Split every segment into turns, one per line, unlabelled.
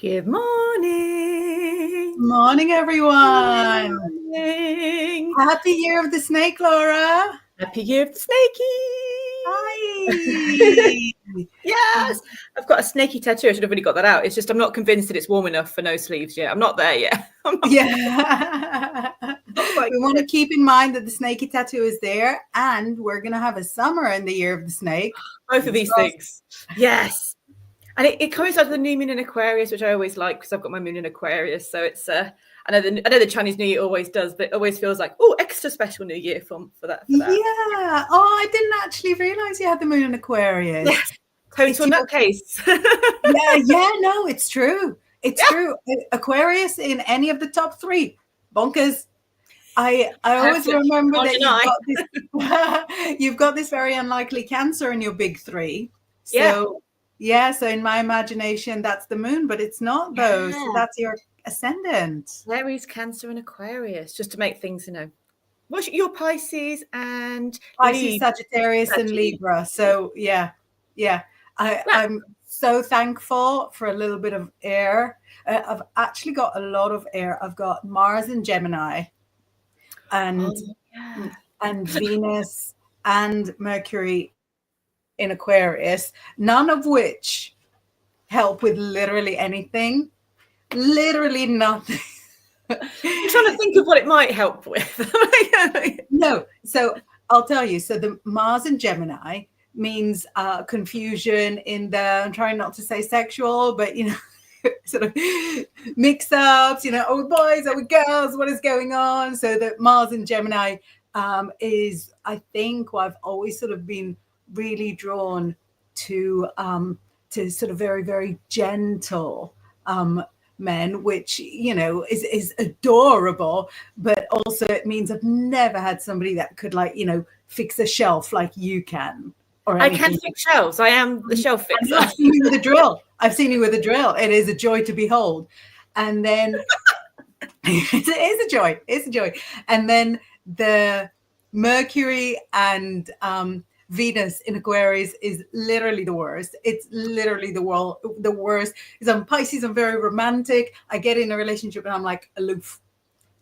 Good morning.
Morning, everyone.
Morning.
Happy Year of the Snake, Laura.
Happy Year of the Snakey.
Hi.
Yes. I've got a snakey tattoo. I should have really got that out. It's just I'm not convinced that it's warm enough for no sleeves yet. I'm not there yet.
Yeah. We want to keep in mind that the snaky tattoo is there, and we're going to have a summer in the Year of the Snake.
Both of these things. Yes. And it coincides with the new moon in Aquarius, which I always like because I've got my moon in Aquarius. So it's I know the Chinese New Year always does, but it always feels like extra special New Year for that.
Yeah. Oh, I didn't actually realize you had the moon in Aquarius.
Yes. Total nutcase.
Yeah. No, it's true. It's true. Aquarius in any of the top three, bonkers. I always remember that you've got this very unlikely Cancer in your big three. So so in my imagination, that's the moon, but it's not though. So that's your ascendant.
Aries, Cancer, and Aquarius, just to make things, What's your Pisces and
Pisces, Sagittarius, and Libra. So I'm so thankful for a little bit of air. I've actually got a lot of air. I've got Mars in Gemini, and Venus and Mercury in Aquarius, none of which help with literally anything. Literally nothing.
I'm trying to think of what it might help with.
No, so I'll tell you. So the Mars in Gemini means confusion in I'm trying not to say sexual, but sort of mix-ups, are we boys, are we girls, what is going on? So the Mars in Gemini is, I think, what I've always sort of been really drawn to sort of very, very gentle men, which is adorable, but also it means I've never had somebody that could fix a shelf like you can. Or
I can fix shelves. I am the shelf fixer.
I've seen you with a drill. It is a joy to behold. And then it is a joy. It's a joy. And then the Mercury and Venus in Aquarius is literally the worst. It's literally the worst. Because I'm Pisces, I'm very romantic. I get in a relationship and I'm like aloof.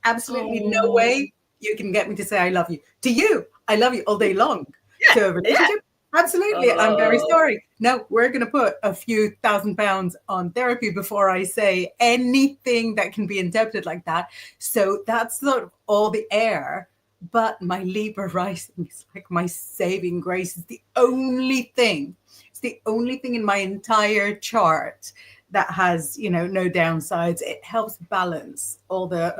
Absolutely no way you can get me to say I love you. To you, I love you all day long. To a relationship, absolutely. I'm very sorry. No, we're going to put a few £1,000 on therapy before I say anything that can be interpreted like that. So that's sort of all the air. But my Libra rising is like my saving grace. It's the only thing. It's the only thing in my entire chart that has, no downsides. It helps balance all the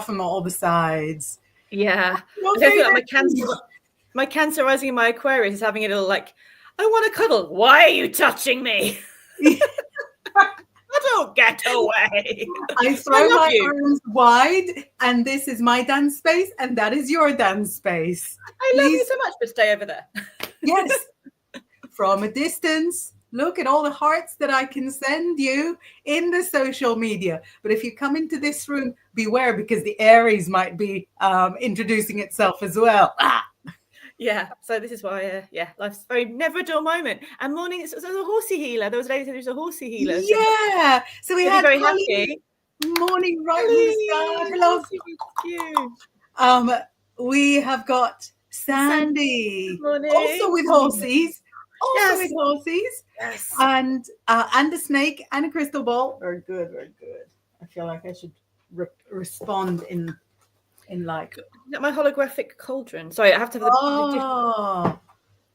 from all the sides.
Yeah. I feel like my Cancer rising in my Aquarius is having a little I want to cuddle. Why are you touching me? Don't get away.
I throw my arms wide, and this is my dance space, and that is your dance space.
I love you so much, but stay over there.
Yes. From a distance, look at all the hearts that I can send you in the social media. But if you come into this room, beware, because the Aries might be introducing itself as well.
Yeah, so this is why, life's very never a dull moment. And morning, it was a horsey healer. There was a lady who was a horsey healer.
Yeah, so we had
very happy.
Morning, right from the start. Hello.
Thank you.
We have got Sandy, also with horses. With horses.
Yes.
And a snake and a crystal ball. Very good, very good. I feel like I should respond in
my holographic cauldron. Sorry, I have to have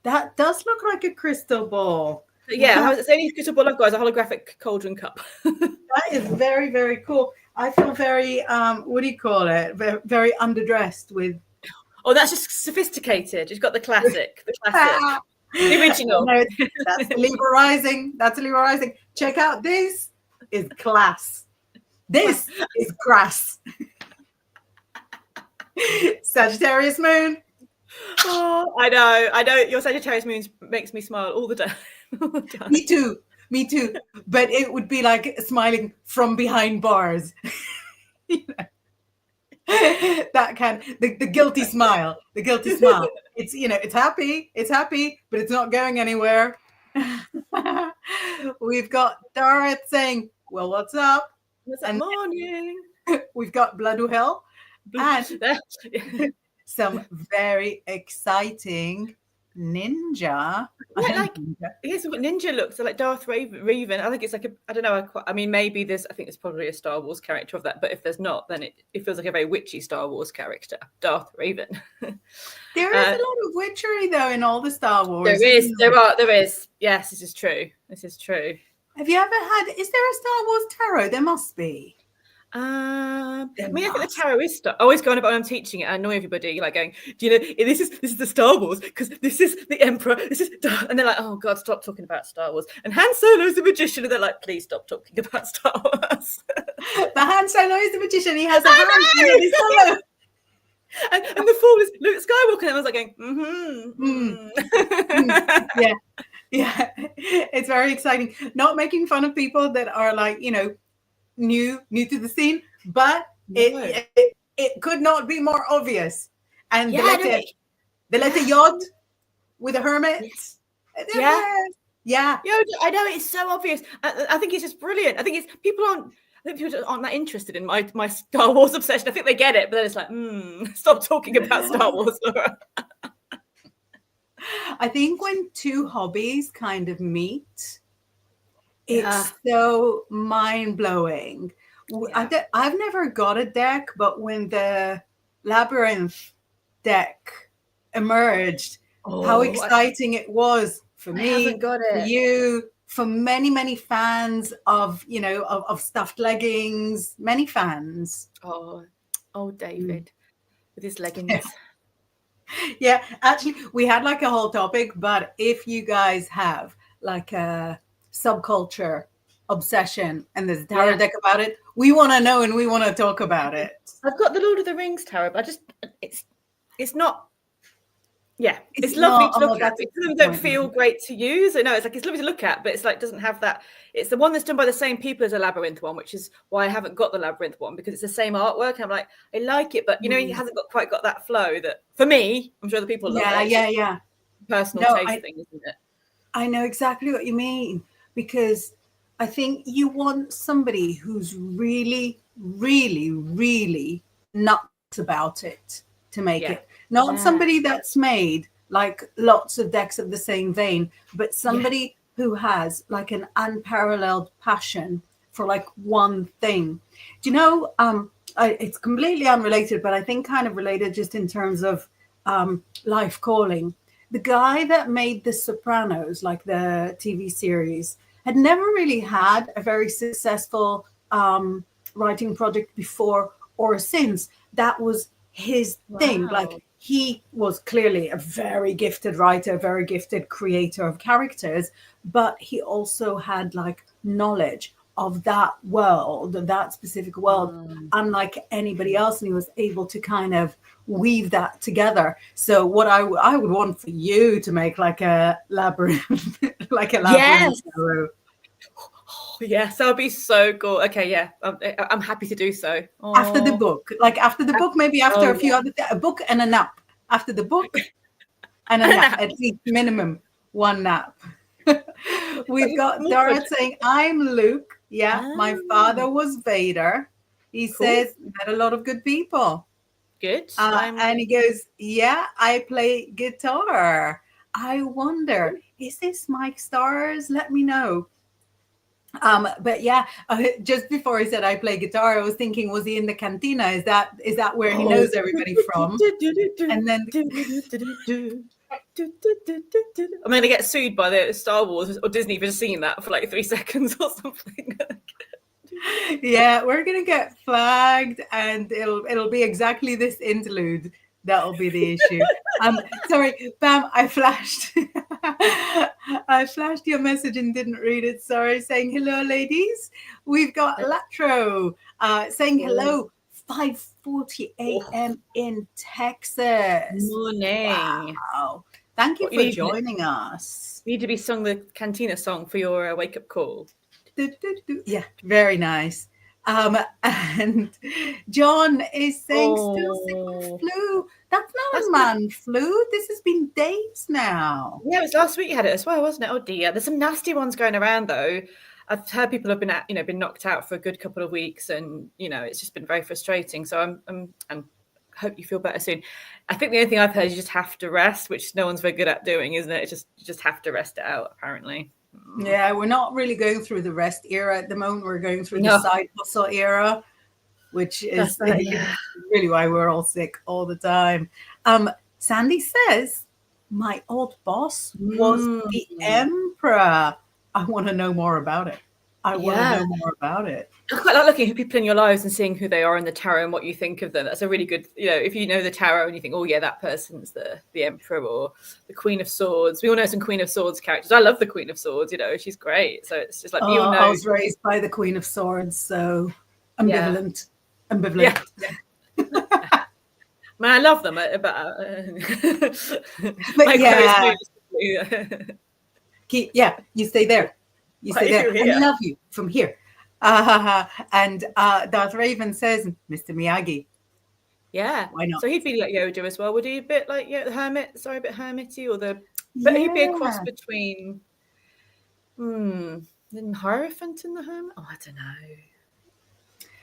that does look like a crystal ball.
Yeah, the only crystal ball I've got is a holographic cauldron cup.
That is very, very cool. I feel very what do you call it? Very, very underdressed with.
Oh, that's just sophisticated. It's got the classic. The original.
No, that's the Libra rising. That's a Libra rising. Check out, this is class. This is crass. Sagittarius moon.
Oh, I know. Your Sagittarius moon makes me smile all the time.
Me too. But it would be like smiling from behind bars. That kind, the guilty smile. The guilty smile. It's it's happy, but it's not going anywhere. We've got Dara saying, Well, what's up?
What's that
And
morning?
we've got Blood Hell and some very exciting ninja.
Yes, what ninja looks so like Darth Revan. I think it's like I don't know. I mean, maybe there's. I think there's probably a Star Wars character of that. But if there's not, then it feels like a very witchy Star Wars character, Darth Raven.
There is a lot of witchery though in all the Star Wars.
There is. There is. Yes, this is true. This is true.
Have you ever had? Is there a Star Wars tarot? There must be.
I mean, I think the tarot is always going about when I'm teaching it. I annoy everybody, like going, "Do you know this is the Star Wars because this is the Emperor, this is," and they're like, "Oh God, stop talking about Star Wars." And Han Solo is the magician, and they're like, "Please stop talking about Star Wars."
But Han Solo is the magician. He has a hand.
And the fool is Luke Skywalker. And I was like going,
yeah. It's very exciting. Not making fun of people that are like, new to the scene, but it could not be more obvious. And the letter Yod with a hermit. Yeah.
I know, it's so obvious. I think it's just brilliant. I think people aren't that interested in my Star Wars obsession. I think they get it, but then it's like, stop talking about Star Wars, Laura.
I think when two hobbies kind of meet, it's so mind-blowing. Yeah. I've never got a deck, but when the Labyrinth deck emerged, how exciting it was for me, for you, for many, many fans of, of stuffed leggings, many fans.
Oh, David with his leggings.
Yeah, actually, we had like a whole topic, but if you guys have like a subculture obsession and there's a tarot deck about it, we want to know and we want to talk about it.
I've got the Lord of the Rings tarot, but it's not. Yeah, it's lovely to look at. Some of them don't feel great to use. I know it's lovely to look at, but it's like doesn't have that. It's the one that's done by the same people as a Labyrinth one, which is why I haven't got the Labyrinth one, because it's the same artwork. And I'm like, I like it, but it hasn't quite got that flow that for me. I'm sure the people love it.
Yeah.
Personal taste thing, isn't it?
I know exactly what you mean, because I think you want somebody who's really, really, really nuts about it to make it. Not somebody that's made like lots of decks of the same vein, but somebody who has like an unparalleled passion for like one thing. Do you know, it's completely unrelated, but I think kind of related just in terms of life calling. The guy that made The Sopranos, like the TV series, had never really had a very successful writing project before or since. That was his thing. Like, he was clearly a very gifted writer, very gifted creator of characters, but he also had like knowledge of that world, of that specific world, unlike anybody else. And he was able to kind of weave that together. So what I would want for you to make like a labyrinth, like a labyrinth.
Yes, that would be so cool. Okay, yeah, I'm happy to do so.
After the book, maybe after a few other a book and a nap. After the book and a nap, at least minimum one nap. We've got Dora saying, "I'm Luke. Yeah, my father was Vader." He says, "Met a lot of good people."
Good.
And he goes, "Yeah, I play guitar. I wonder, is this Mike Stars? Let me know." But yeah, just before he said I play guitar, I was thinking, was he in the cantina? Is that where he knows everybody from? And then
I'm going to get sued by the Star Wars or Disney for just singing that for like 3 seconds or something.
Yeah, we're going to get flagged, and it'll be exactly this interlude. That'll be the issue. Sorry, Pam, I flashed your message and didn't read it. Sorry, saying hello, ladies. We've got Latro saying hello, 5:40 a.m. in Texas.
Morning.
Wow. Thank you for joining us.
You need to be sung the Cantina song for your wake-up call.
Yeah, very nice. And John is saying still sick of flu. That's not a man flu. This has been days now.
Yeah, it was last week you had it as well, wasn't it? Oh dear. There's some nasty ones going around though. I've heard people have been knocked out for a good couple of weeks, and it's just been very frustrating. So I'm hope you feel better soon. I think the only thing I've heard is you just have to rest, which no one's very good at doing, isn't it? You just have to rest it out, apparently.
Yeah, we're not really going through the rest era at the moment. We're going through the side hustle era, which is really why we're all sick all the time. Sandy says, my old boss was the emperor. I want to know more about it. I want to know more about it.
I quite like looking at people in your lives and seeing who they are in the tarot and what you think of them. That's a really good, if you know the tarot and you think, oh yeah, that person's the emperor or the Queen of Swords. We all know some Queen of Swords characters. I love the Queen of Swords. She's great. So it's just like you know.
I was raised by the Queen of Swords, so ambivalent. Yeah.
Man, I love them, but
you stay there. You stay there. I love you from here. And Darth Raven says, Mr. Miyagi.
Yeah.
Why not?
So he'd be like Yoda as well. Would he? A bit like the hermit? Sorry, a bit hermity, but he'd be a cross between the Hierophant and the Hermit. Oh, I don't know.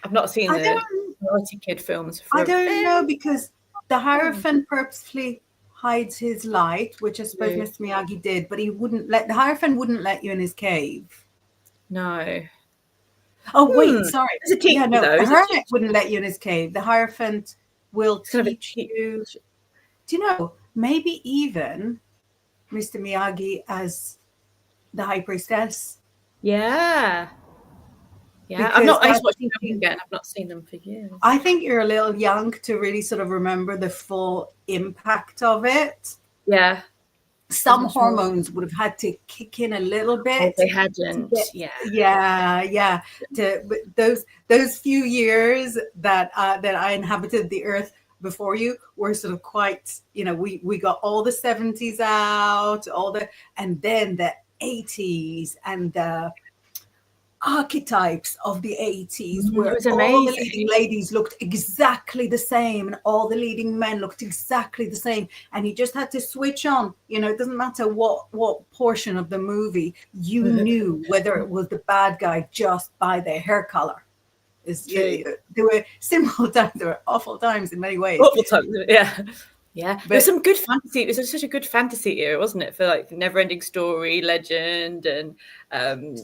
I've not seen the Karate Kid films.
I don't know, because the Hierophant purposefully hides his light, which I suppose Mr. Miyagi did, but the Hierophant wouldn't let you in his cave.
No.
Oh, wait, sorry.
The
Hermit wouldn't let you in his cave. The Hierophant will teach you. Do you know, maybe even Mr. Miyagi as the High Priestess?
Yeah. Yeah, I just watched them again. I've not seen them for years.
I think you're a little young to really sort of remember the full impact of it.
Yeah.
Some hormones would have had to kick in a little bit.
Oh, they hadn't.
Yeah. Those few years that I inhabited the earth before you were sort of quite, we got all the 70s out, and then the 80s and the archetypes of the 80s where all the leading ladies looked exactly the same and all the leading men looked exactly the same, and you just had to switch on. It doesn't matter what portion of the movie you knew whether it was the bad guy just by their hair color. There were simple times, there were awful times in many ways.
Awful times, yeah. There's some good fantasy. It was such a good fantasy era, wasn't it? For like the Never-Ending Story, Legend, and kind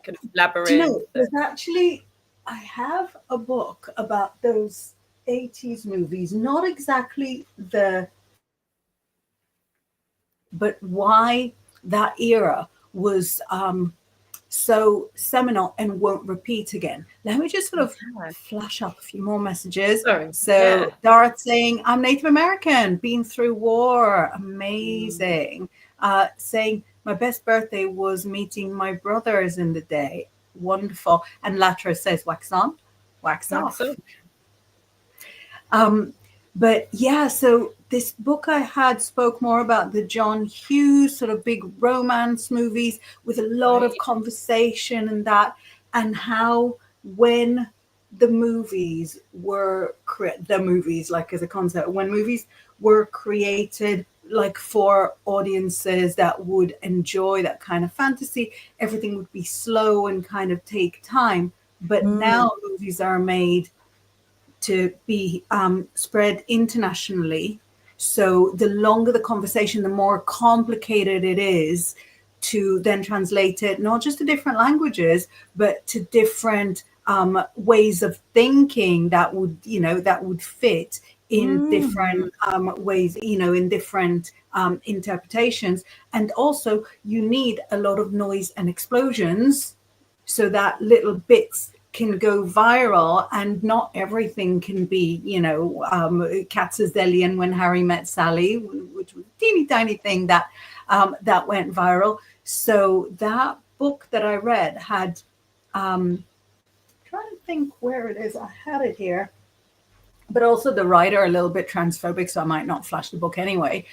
of Labyrinth.
There's actually, I have a book about those 80s movies, not exactly but why that era was so seminal and won't repeat again. Let me just sort of flash up a few more messages. Dorothy saying, I'm Native American, been through war, amazing. Saying, my best birthday was meeting my brothers in the day, wonderful. And Latra says, wax on, wax off. But yeah, so this book I had spoke more about the John Hughes sort of big romance movies with a lot of conversation and how when the movies were like as a concept, when movies were created like for audiences that would enjoy that kind of fantasy, everything would be slow and kind of take time. But now movies are made to be spread internationally. So the longer the conversation, the more complicated it is to then translate it, not just to different languages, but to different ways of thinking that would fit in different ways, in different interpretations. And also you need a lot of noise and explosions so that little bits can go viral, and not everything can be, Katzazelian When Harry Met Sally, which was a teeny tiny thing that went viral. So that book that I read had, trying to think where it is, I had it here, but also the writer a little bit transphobic, so I might not flash the book anyway.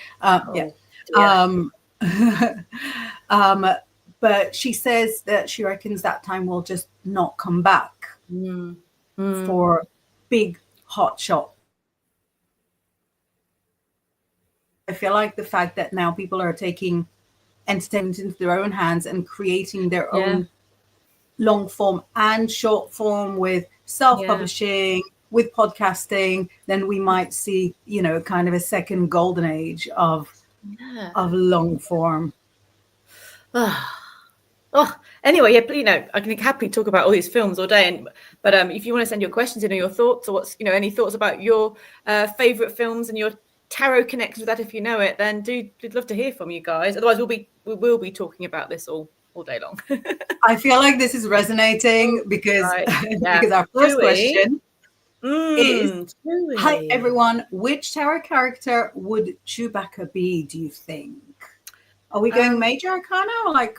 But she says that she reckons that time will just not come back for big hotshot. I feel like the fact that now people are taking entertainment into their own hands and creating their own long form and short form with self-publishing, with podcasting, then we might see, you know, kind of a second golden age of long form.
Oh, anyway, yeah, you know, I can happily talk about all these films all day. But if you want to send your questions in or your thoughts, or what's, you know, any thoughts about your favorite films and your tarot connects with that, if you know it, then we'd love to hear from you guys. Otherwise, we will be talking about this all day long.
I feel like this is resonating because because our first question is, hi everyone, which tarot character would Chewbacca be, do you think? Are we going major arcana or like?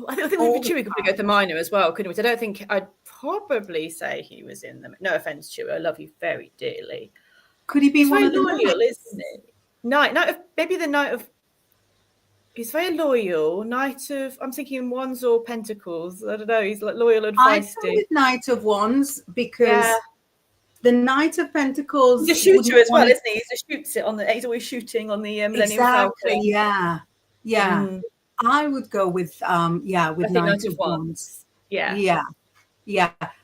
I think we could go to minor as well, couldn't we? So I don't think I'd probably say he was in them. No offense, Chewie, I love you very dearly.
Could he be
he's
one
very
of the
loyal,
knights?
isn't it? Knight of maybe the Knight of. He's very loyal. Knight of. I'm thinking Wands or Pentacles. I don't know. He's like loyal and feisty.
I'd go with Knight of Wands because the Knight of Pentacles.
He's a shooter as well, isn't he? He just shoots it on the. He's always shooting on the Millennium Falcon.
Yeah. I would go with Knight of Wands. Yeah.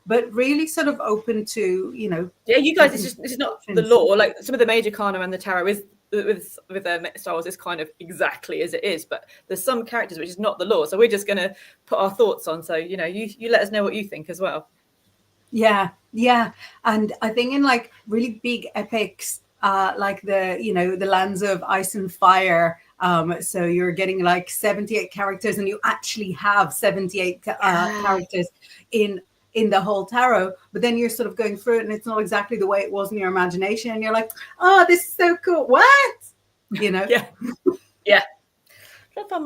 But really sort of open to, you know.
Yeah, you guys, this is not the law. Like some of the major arcana and the tarot is with Star Wars is kind of exactly as it is, but there's some characters which is not the law. So we're just going to put our thoughts on. So, you know, you let us know what you think as well.
Yeah. And I think in like really big epics, like the Lands of Ice and Fire, so you're getting like 78 characters and you actually have 78 characters in the whole tarot, but then you're sort of going through it and it's not exactly the way it was in your imagination and you're like, oh, this is so cool. What? You know?
Yeah. I find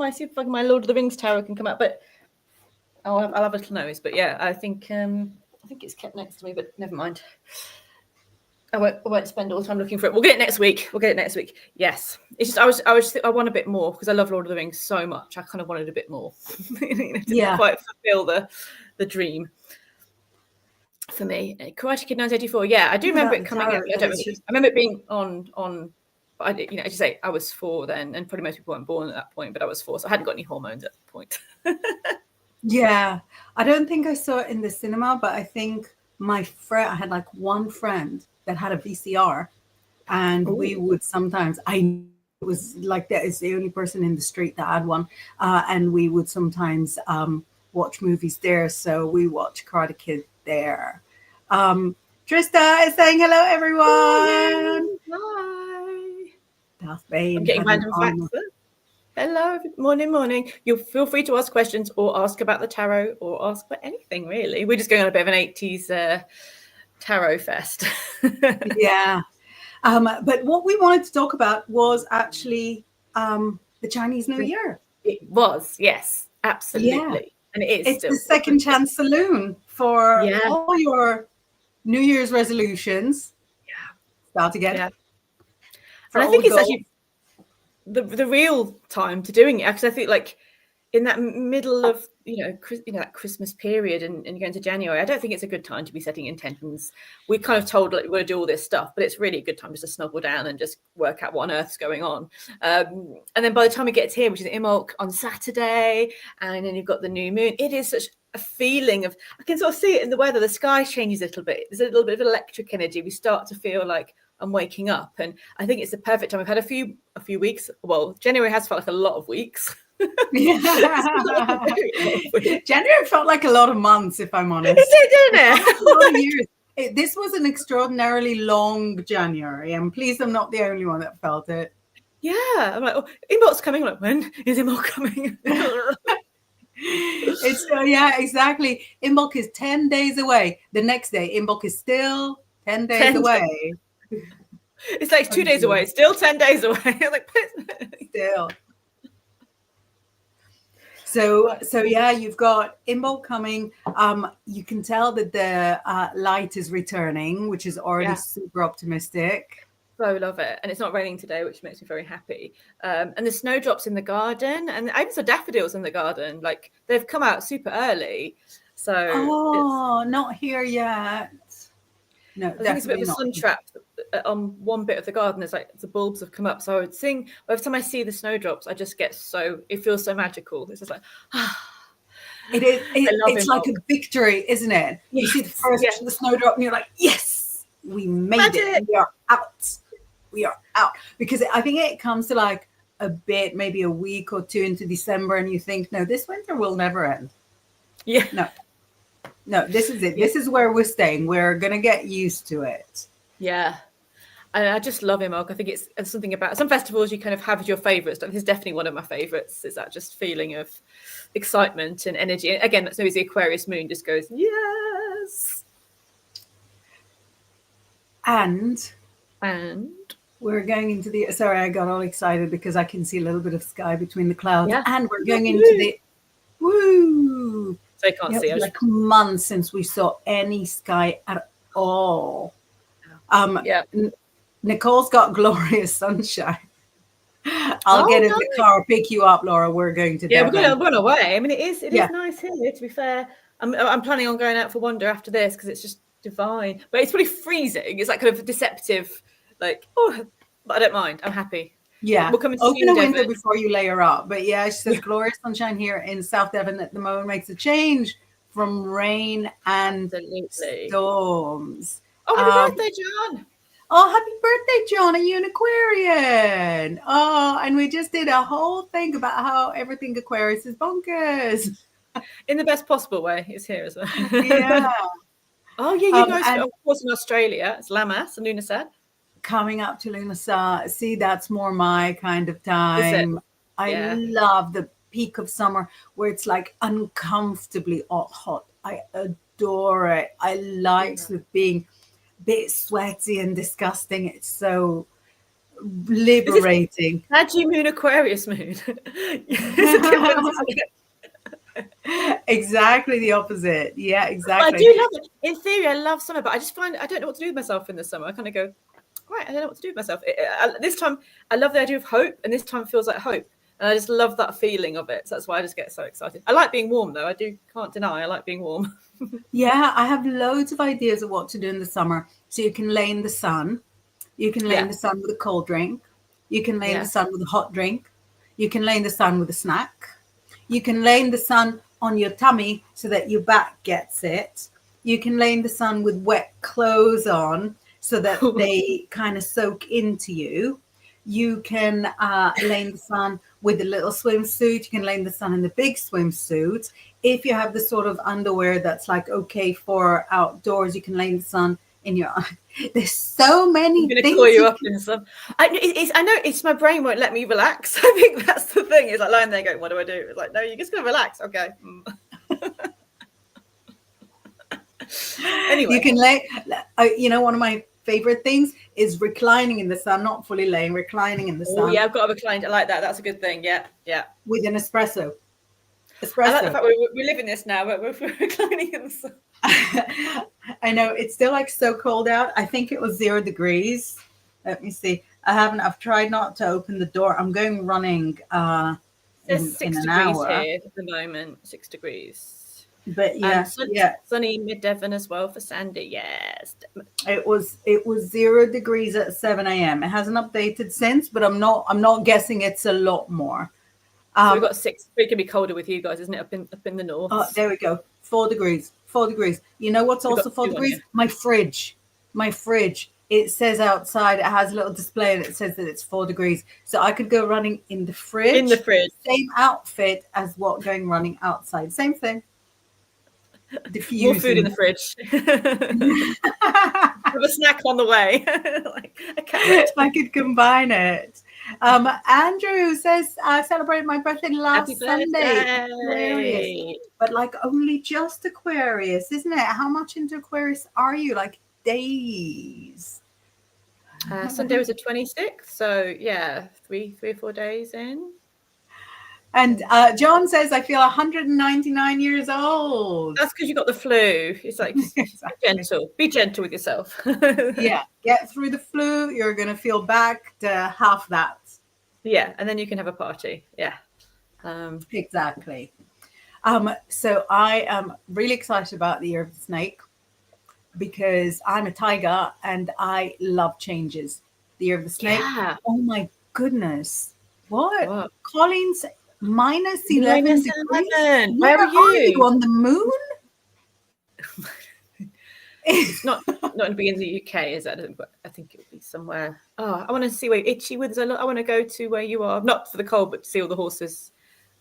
my Lord of the Rings tarot can come out, but I'll have a little nose. But yeah, I think it's kept next to me, but never mind. I won't spend all the time looking for it. We'll get it next week. Yes. It's just I want a bit more because I love Lord of the Rings so much. I kind of wanted a bit more. Didn't quite fulfill the dream for me. Karate Kid 1984. Yeah, I do remember it coming out. I remember it being on. But I, you know, as you say, I was 4 then, and probably most people weren't born at that point. But I was 4, so I hadn't got any hormones at that point.
Yeah, I don't think I saw it in the cinema, but I think I had like one friend that had a VCR, and we would sometimes. It was like that is the only person in the street that had one, and we would sometimes watch movies there. So we watched Karate Kid there. Trista is saying hello, everyone.
Hi.
Darth Bane.
I'm getting random facts. Hello, morning. You'll feel free to ask questions or ask about the tarot or ask about anything really. We're just going on a bit of an 80s tarot fest.
Yeah. But what we wanted to talk about was actually the Chinese New Year.
It was, yes, absolutely.
Yeah.
And it is.
It's the second chance saloon for all your New Year's resolutions.
Yeah.
Start again.
Yeah. And I think it's actually the real time to doing it, because I think like in that middle of that Christmas period and you go into January, I don't think it's a good time to be setting intentions. We kind of told like we're going to do all this stuff, but it's really a good time just to snuggle down and just work out what on earth's going on. And then by the time it gets here, which is Imbolc on Saturday, and then you've got the new moon, it is such a feeling of, I can sort of see it in the weather. The sky changes a little bit. There's a little bit of electric energy. We start to feel like I'm waking up, and I think it's the perfect time. We've had a few weeks. Well, January has felt like a lot of weeks.
January felt like a lot of months, if I'm honest.
It did, didn't it?
A lot of years. This was an extraordinarily long January. I'm pleased I'm not the only one that felt it.
Yeah, I'm like, oh, Imbolc's coming. I'm like, when is Imbolc coming?
Yeah, exactly. Imbolc is 10 days away. The next day, Imbolc is still 10 days away.
It's like 2 days away, still 10 days away. Like,
still. So yeah, you've got Inbaal coming. You can tell that the light is returning, which is already super optimistic.
So love it. And it's not raining today, which makes me very happy. And the snowdrops in the garden, and I even saw daffodils in the garden. Like they've come out super early. So
not here yet. No,
I think it's a bit of a sun trap on one bit of the garden. It's like the bulbs have come up. So I would sing every time I see the snowdrops. I just get it feels so magical. It's just like
It is.
love
It's
him.
like a victory, isn't it?
Yes,
You see the first the snowdrop, and you're like, yes, we made it. We are out. We are out. Because I think it comes to like a bit, maybe a week or two into December, and you think, no, this winter will never end.
Yeah.
No, this is it. Yeah. This is where we're staying. We're gonna get used to it.
Yeah. I just love Inbaal. I think it's something about some festivals you kind of have your favourites. This is definitely one of my favourites. Is that just feeling of excitement and energy? And again, that's always the Aquarius moon just goes, yes.
And we're going into the. Sorry, I got all excited because I can see a little bit of sky between the clouds. Yeah. And we're going into the. Woo!
So I can't see.
It's like months since we saw any sky at all.
Yeah.
Nicole's got glorious sunshine. I'll get in the car, pick you up, Laura. We're going to Devon.
We're going away. I mean, it is nice here, to be fair. I'm planning on going out for Wander after this because it's just divine. But it's pretty freezing. It's like kind of deceptive, like, but I don't mind. I'm happy.
Yeah. We'll come and open a window before you layer up. But yeah, she says glorious sunshine here in South Devon at the moment makes a change from rain and storms.
Oh, happy birthday, John.
Oh, happy birthday, John. Are you an Aquarian? Oh, and we just did a whole thing about how everything Aquarius is bonkers.
In the best possible way. It's here as well.
Yeah.
Oh, yeah, you guys, of course, in Australia, it's Lammas and Lunasad.
Coming up to Lunasad. See, that's more my kind of time. I love the peak of summer where it's like uncomfortably hot. I adore it. I like sort of being bit sweaty and disgusting. It's so liberating.
Tidewe moon, Aquarius moon.
Exactly the opposite. Yeah, exactly.
But I do love it. In theory, I love summer, but I just find I don't know what to do with myself in the summer. I kind of go, right, I don't know what to do with myself. This time, I love the idea of hope, and this time feels like hope. And I just love that feeling of it. So that's why I just get so excited. I like being warm, though. Can't deny, I like being warm.
Yeah, I have loads of ideas of what to do in the summer. So you can lay in the sun. You can lay in the sun with a cold drink. You can lay in the sun with a hot drink. You can lay in the sun with a snack. You can lay in the sun on your tummy so that your back gets it. You can lay in the sun with wet clothes on so that they kind of soak into you. You can lay in the sun with a little swimsuit. You can lay in the sun in the big swimsuit. If you have the sort of underwear that's like okay for outdoors, you can lay in the sun in your. There's so many
I'm gonna
things.
Call you up in some. I know it's my brain won't let me relax. I think that's the thing. It's like lying there going, "What do I do?" It's like, no, you're just gonna relax. Okay. Anyway,
you can lay. One of my favorite things is reclining in the sun, not fully laying, reclining in the sun.
Oh yeah, I've got a recline. I like that. That's a good thing. Yeah.
With an espresso.
I like the fact we live in this now, but we're reclining in the sun.
I know it's still like so cold out. I think it was 0 degrees. Let me see. I've tried not to open the door. I'm going running
There's 6
in an
degrees
hour.
here at the moment. 6 degrees.
But
sunny mid Devon as well for Sandy. Yes,
it was 0 degrees at 7 a.m. It hasn't updated since, but I'm not guessing it's a lot more.
So we've got 6. It can be colder with you guys, isn't it? Up in the north.
Oh, there we go. 4 degrees. 4 degrees. You know what's also 4 degrees? My fridge. It says outside. It has a little display and it says that it's 4 degrees. So I could go running in the fridge.
In the fridge.
Same outfit as going running outside. Same thing. Diffusing.
More food in the fridge. Have a snack on the way. Like a carrot.
I could combine it. Andrew says, I celebrated my birthday last Sunday. Aquarius. But like only just Aquarius, isn't it? How much into Aquarius are you? Like days?
Sunday was the 26th. So yeah, 3 or 4 days in.
And John says, I feel 199 years old.
That's because you got the flu. It's like, gentle. Be gentle with yourself.
Yeah. Get through the flu. You're going to feel back to half that.
Yeah. And then you can have a party. Yeah.
Exactly. So I am really excited about the Year of the Snake because I'm a tiger and I love changes. The Year of the Snake.
Yeah.
Oh, my goodness. What? Colleen's minus 11 degrees.
-11. Where are you?
On the moon?
It's not going to be in the UK, is it? But I think it would be somewhere. Oh, I want to see where Itchy Withers. I want to go to where you are, not for the cold, but to see all the horses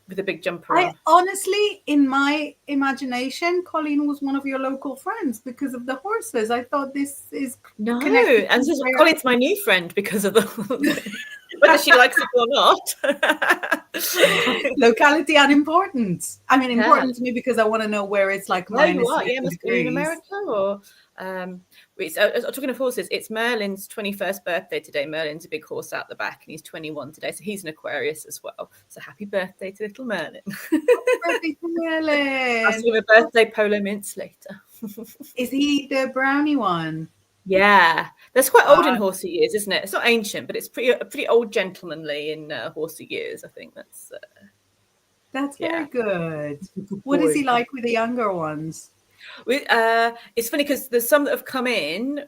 with a big jumper on.
Honestly, in my imagination, Colleen was one of your local friends because of the horses. I thought this is
no, and Colleen's my new friend because of the whether she likes it or not.
Locality and importance. I mean, important to me because I want to know where it's like minus.
Yeah, must be in America or. I was talking of horses. It's Merlin's 21st birthday today. Merlin's a big horse out the back, and he's 21 today, so he's an Aquarius as well. So happy birthday to little Merlin!
Happy birthday to Merlin!
I'll see him a birthday polo mints later.
Is he the brownie one?
Yeah, that's quite old in horsey years, isn't it? It's not ancient, but it's pretty old gentlemanly in horsey years. I think that's
very good. What is he like with the younger ones?
It's funny because there's some that have come in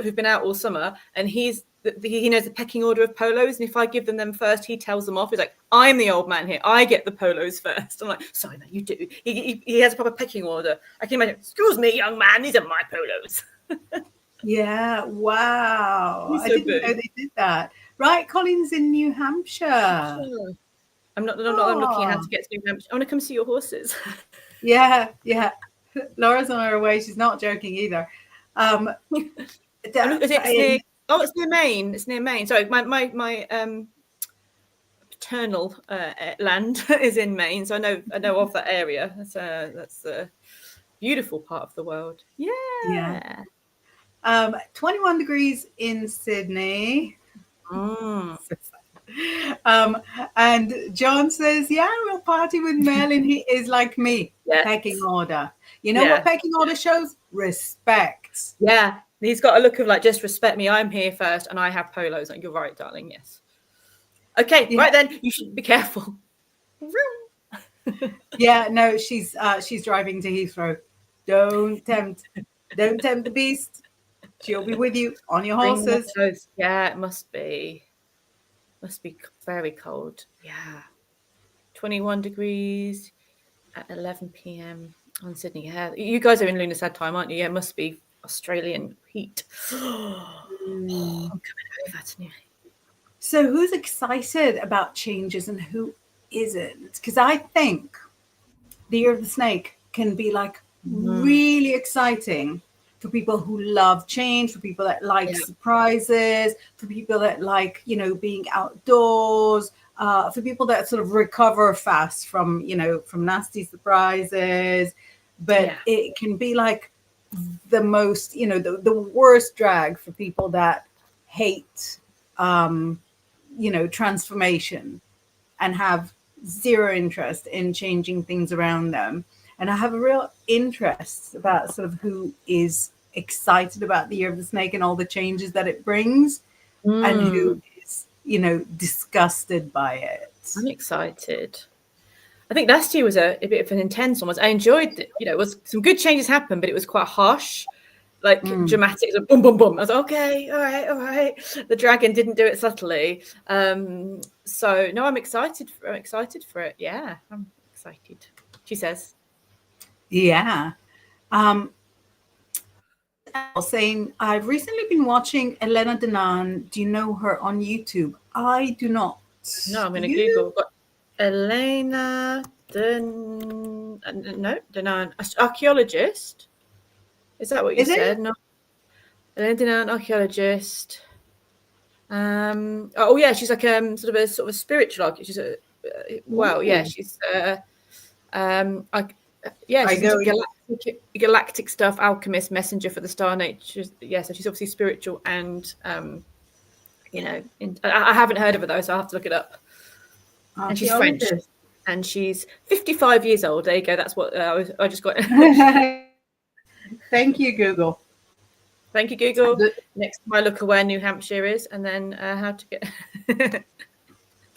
who've been out all summer, and he knows the pecking order of polos, and if I give them first, he tells them off. He's like, I'm the old man here, I get the polos first. I'm like, sorry man, you do. He has a proper pecking order. I can imagine, excuse me young man, these are my polos.
Yeah, wow.
So
I didn't know they did that. Right, Colin's in New Hampshire.
I'm looking at how to get to New Hampshire. I want to come see your horses.
Yeah. Laura's on her way. She's not joking either.
It's near Maine. It's near Maine. Sorry, my paternal land is in Maine, so I know of that area. That's a beautiful part of the world. Yeah.
21 degrees in Sydney. And John says, yeah, we'll party with Merlin. He is like me. Yes. Pecking order. You know what pecking order shows? Respect.
Yeah. He's got a look of like, just respect me. I'm here first and I have polos. Like, you're right, darling. Yes. Okay. Right then. You should be careful.
Yeah. No, she's driving to Heathrow. Don't tempt the beast. She'll be with you on your horses.
Yeah, it must be. Must be very cold. Yeah. 21 degrees at 11 p.m. on Sydney. Yeah. You guys are in lunar sad time, aren't you? Yeah, it must be Australian heat. I'm coming over to New.
So who's excited about changes and who isn't? Because I think the Year of the Snake can be like really exciting for people who love change, for people that like surprises, for people that like, being outdoors, for people that sort of recover fast from nasty surprises. But it can be like the most, the worst drag for people that hate, transformation and have zero interest in changing things around them. And I have a real interest about sort of who is excited about the Year of the Snake and all the changes that it brings and who is, disgusted by it.
I'm excited. I think last year was a bit of an intense one. I enjoyed it. It was some good changes happened, but it was quite harsh, like dramatic, like boom, boom, boom. I was like, okay, all right. The dragon didn't do it subtly. So no, I'm excited for it. Yeah, I'm excited. She says.
Yeah. Saying, I've recently been watching Elena Denan. Do you know her on YouTube? I do not.
No, I'm going to Google. Got Elena Denan, archaeologist. Is that what you said? No. Elena Denan, archaeologist. She's like sort of a spiritual archaeologist. She's she's galactic stuff, alchemist, messenger for the Star Nature. Yeah, so she's obviously spiritual and I haven't heard of her though, so I have to look it up. And she's French, and she's 55 years old. There you go. That's what I just got.
Thank you, Google.
Thank you, Google. Next time I look at where New Hampshire is, and then how to get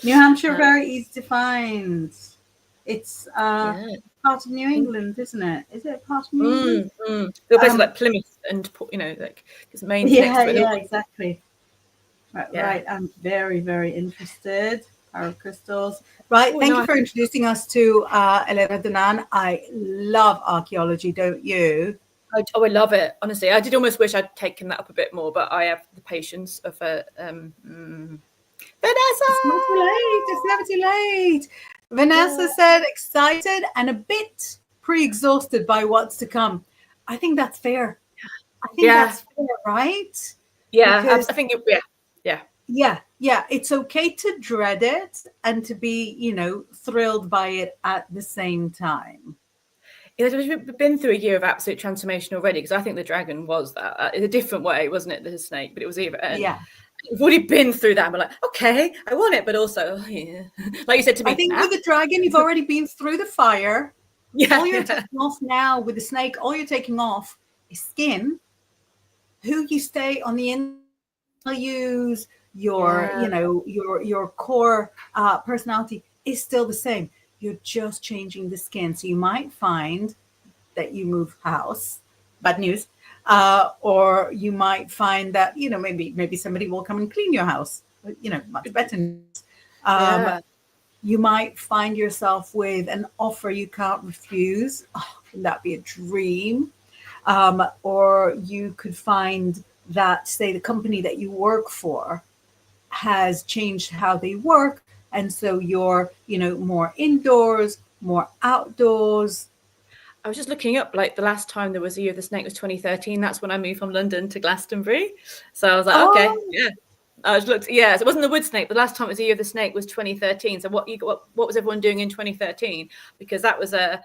New Hampshire very easy to find. It's part of New England, isn't it? Is it part of New England?
There are places like Plymouth and because Maine's next to it.
Exactly. Right. I'm very, very interested. Power crystals. Right.
Oh,
Thank
no,
you for introducing us to Elena Danan. I love archaeology, don't you?
I love it. Honestly, I did almost wish I'd taken that up a bit more, but I have the patience of Vanessa.
It's not too late. It's never too late. Vanessa said excited and a bit pre-exhausted by what's to come. I think that's fair. I think that's fair, right?
Yeah,
because,
I think
yeah. It's okay to dread it and to be, thrilled by it at the same time.
We've been through a year of absolute transformation already, because I think the dragon was that in a different way, wasn't it? The snake, but it was even. We've already been through that. And we're like, okay, I want it, but also, like you said to me,
I think with the dragon, you've already been through the fire. All you're taking off now with the snake, all you're taking off is skin. Who you stay on the inside, use your, your core personality is still the same. You're just changing the skin. So you might find that you move house, bad news, or you might find that, maybe somebody will come and clean your house, much better news. You might find yourself with an offer you can't refuse. Oh, wouldn't that be a dream? Or you could find that, say, the company that you work for has changed how they work. And so you're, more indoors, more outdoors.
I was just looking up, like, the last time there was a Year of the Snake was 2013. That's when I moved from London to Glastonbury. So I was like, okay, yeah. I was looked, so it wasn't the wood snake. The last time it was a Year of the Snake was 2013. So what was everyone doing in 2013? Because that was a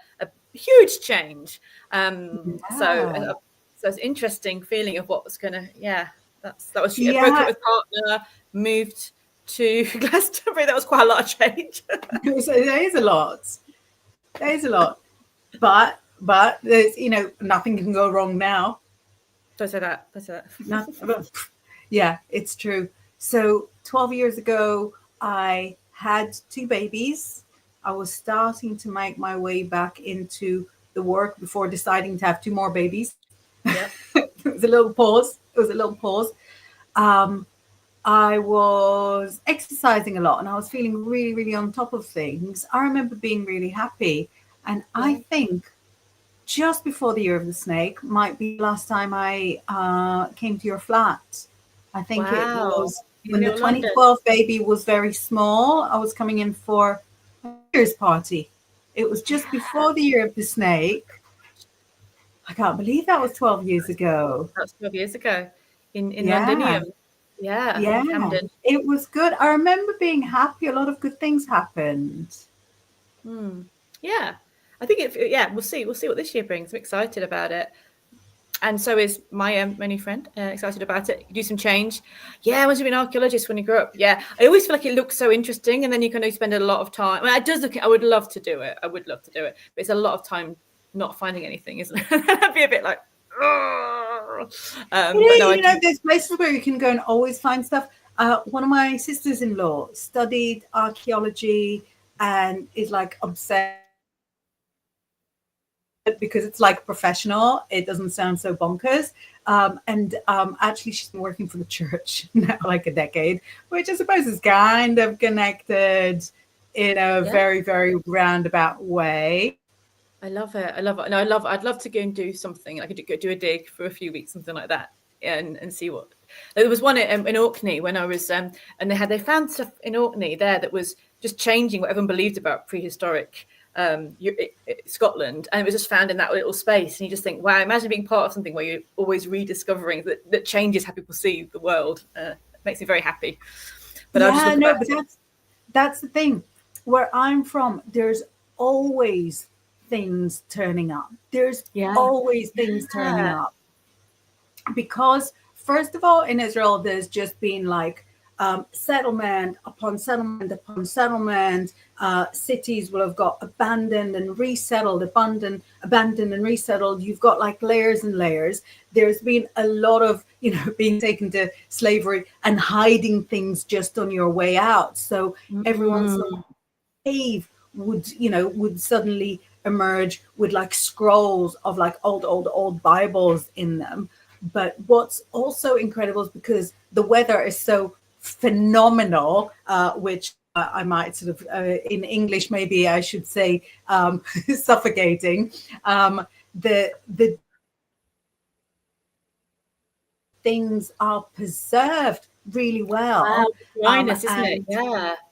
huge change. So it's an interesting feeling of what was gonna. That was broke up with partner, moved to Glastonbury. That was quite a lot of change.
There is a lot. But there's, nothing can go wrong now.
Don't say that.
Yeah, it's true. So 12 years ago, I had 2 babies. I was starting to make my way back into the work before deciding to have 2 more babies.
Yeah.
It was a little pause. I was exercising a lot and I was feeling really, really on top of things. I remember being really happy. And I think just before the Year of the Snake might be the last time I came to your flat. I think it was when the 2012 baby was very small. I was coming in for a New Year's party. It was just before the Year of the Snake. I can't believe that was 12 years ago.
That was 12 years ago in Londinium. Yeah. Camden.
It was good. I remember being happy. A lot of good things happened.
Yeah. I think we'll see. We'll see what this year brings. I'm excited about it. And so is my new friend, excited about it. You do some change. Yeah, I want to be an archaeologist when you grow up. Yeah, I always feel like it looks so interesting, and then you kind of spend a lot of time. It does look. I would love to do it. But it's a lot of time not finding anything, isn't it? I'd be a bit like.
There's places where you can go and always find stuff. One of my sisters-in-law studied archaeology and is like obsessed. Because it's like professional, it doesn't sound so bonkers. Actually, she's been working for the church now like a decade, which I suppose is kind of connected in a very, very roundabout way.
I love it. No, I'd love to go and do something. I could do a dig for a few weeks, something like that, and see what. There was one in Orkney when I was, and they found stuff in Orkney there that was just changing what everyone believed about prehistoric Scotland, and it was just found in that little space, and you just think, wow, imagine being part of something where you're always rediscovering that changes how people see the world. It makes me very happy. But
that's the thing. Where I'm from, there's always things turning up. There's always things turning up, because first of all, in Israel, there's just been like settlement upon settlement upon settlement. Cities will have got abandoned and resettled, abandoned and resettled. You've got like layers and layers. There's been a lot of, being taken to slavery and hiding things just on your way out. So everyone's cave would suddenly emerge with like scrolls of like old Bibles in them. But what's also incredible is because the weather is so phenomenal, which I might sort of, in English, maybe I should say, suffocating. The things are preserved really well.
Wow, dryness, isn't it?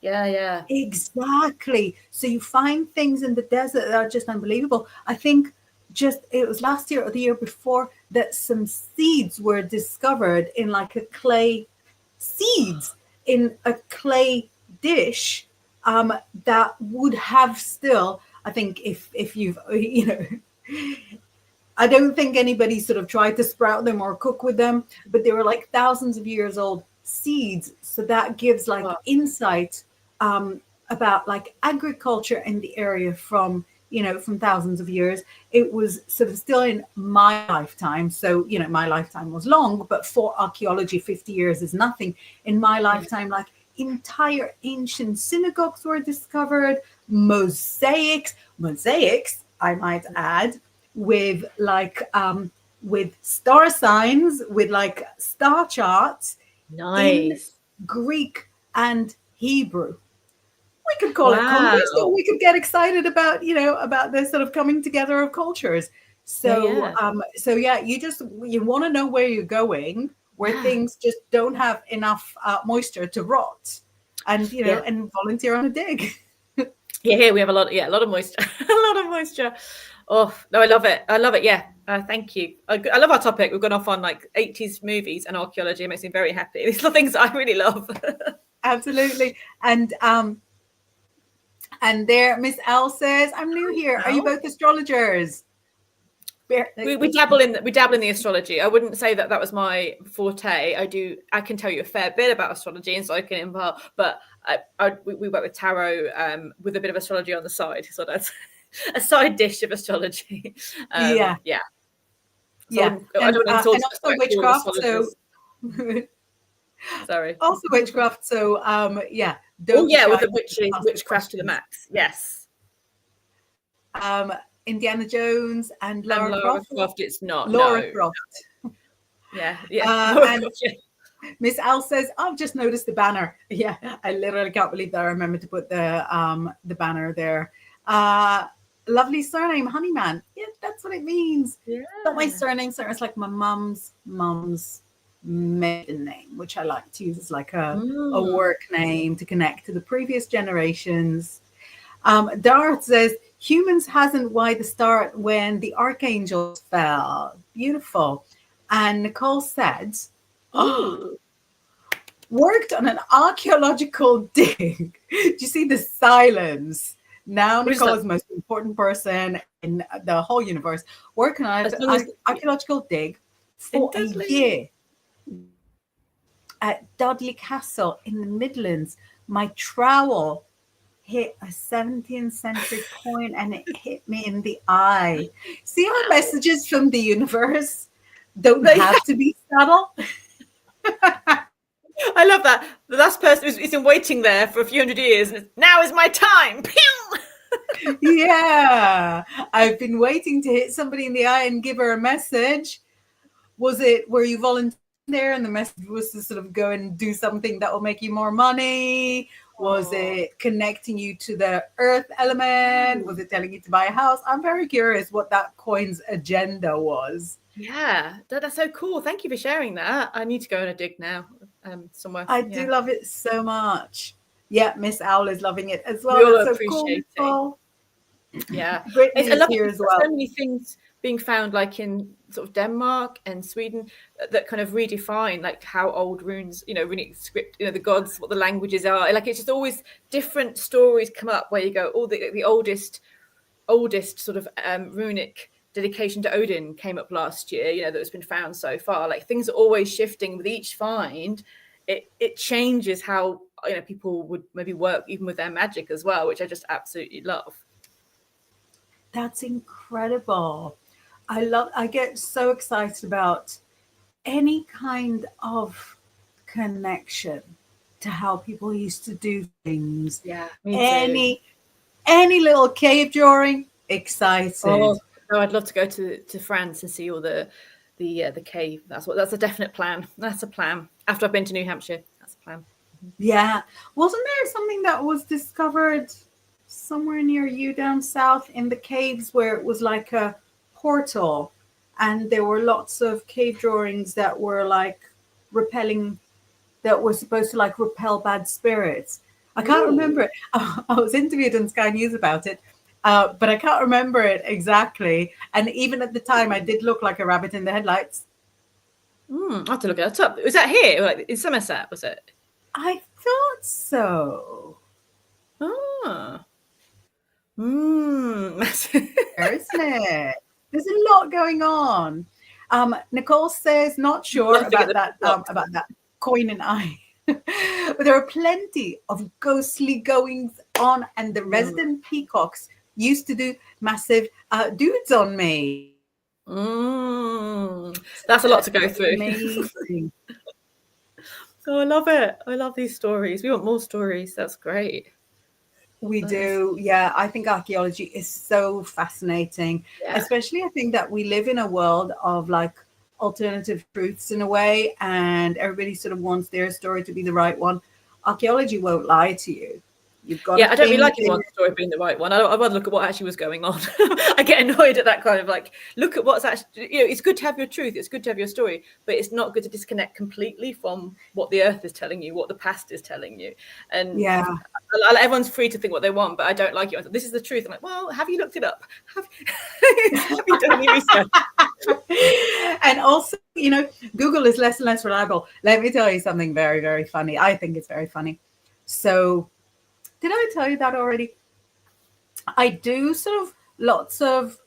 Yeah.
Exactly. So you find things in the desert that are just unbelievable. I think it was last year or the year before that some seeds were discovered in like a clay dish that would have still, I think if you've, I don't think anybody sort of tried to sprout them or cook with them, but they were like thousands of years old seeds. So that gives like insight about like agriculture in the area from thousands of years. It was sort of still in my lifetime. So, my lifetime was long, but for archaeology, 50 years is nothing. In my lifetime, like entire ancient synagogues were discovered, mosaics, I might add, with like with star signs, with like star charts,
nice,
in Greek and Hebrew. We could call it conquest, or we could get excited about about the sort of coming together of cultures. So you want to know where you're going, where things just don't have enough moisture to rot, and and volunteer on a dig.
Here we have a lot of moisture. A lot of moisture. Oh no, I love it. Yeah, thank you. I love our topic. We've gone off on like 80s movies and archaeology. It makes me very happy. These are the things I really love.
Absolutely. And there Miss L says, I'm new here. Are you both astrologers?
We dabble in the astrology. I wouldn't say that was my forte. I can tell you a fair bit about astrology, and so I can impart, but we work with tarot with a bit of astrology on the side, so that's a side dish of astrology.
Yeah.
So I don't want to
and also witchcraft. So
sorry.
Also witchcraft. So
with the witchcraft to the max. Yes.
Indiana Jones and Lara Croft.
It's not
Lara Croft.
Yeah.
And Miss Al says, I've just noticed the banner. Yeah, I literally can't believe that I remember to put the banner there. Lovely surname, Honeyman. Yeah, that's what it means.
Yeah.
Not my surname, sir. It's like my mum's maiden name, which I like to use as like a work name to connect to the previous generations. Darth says, humans hasn't why the start when the archangels fell. Beautiful. And Nicole said, worked on an archaeological dig. Do you see the silence? Now Nicole is the most important person in the whole universe. Working on an archaeological dig for a year at Dudley Castle in the Midlands. My trowel hit a 17th century coin and it hit me in the eye. See how messages from the universe don't have to be subtle?
I love that. The last person is been waiting there for a few hundred years, and now is my time.
Yeah, I've been waiting to hit somebody in the eye and give her a message. Were you volunteering there, and the message was to sort of go and do something that will make you more money? Was it connecting you to the earth element? Was it telling you to buy a house? I'm very curious what that coin's agenda was.
Yeah, that's so cool. Thank you for sharing that. I need to go on a dig now somewhere.
I do love it so much. Yeah, Miss Owl is loving it as well.
That's so cool. Yeah.
Brittany is here as well.
So many things being found like in sort of Denmark and Sweden that kind of redefine like how old runes, runic script, the gods, what the languages are. Like it's just always different stories come up where you go, the oldest sort of runic dedication to Odin came up last year, that's been found so far. Like things are always shifting with each find. It changes how people would maybe work even with their magic as well, which I just absolutely love.
That's incredible. I get so excited about any kind of connection to how people used to do things.
Yeah.
Any little cave drawing, excited.
Oh, I'd love to go to France and see all the cave. That's a definite plan. That's a plan. After I've been to New Hampshire, that's a plan.
Yeah. Wasn't there something that was discovered somewhere near you down south in the caves where it was like a portal and there were lots of cave drawings that were like repelling, that were supposed to like repel bad spirits? I can't remember it. I was interviewed on Sky News about it, but I can't remember it exactly. And even at the time, I did look like a rabbit in the headlights.
I have to look that up. Was that here? Like in Somerset, was it?
I thought so.
Ah.
Isn't it? There's a lot going on. Nicole says not sure about that coin and eye. But there are plenty of ghostly goings on, and the resident peacocks used to do massive dudes on me.
That's a lot to go through.
Amazing.
Oh, I love it. I love these stories. We want more stories. That's great.
We do. Yeah, I think archaeology is so fascinating.
Yeah.
Especially, I think that we live in a world of like alternative truths in a way, and everybody sort of wants their story to be the right one. Archaeology won't lie to you. You've got
I don't really like one story being the right one. I'd rather look at what actually was going on. I get annoyed at that kind of like, look at what's actually, it's good to have your truth. It's good to have your story, but it's not good to disconnect completely from what the earth is telling you, what the past is telling you. And everyone's free to think what they want, but I don't like it. This is the truth. I'm like, well, have you looked it up? Have you done any research?
And also, Google is less and less reliable. Let me tell you something very, very funny. I think it's very funny. So, did I tell you that already? I do sort of lots of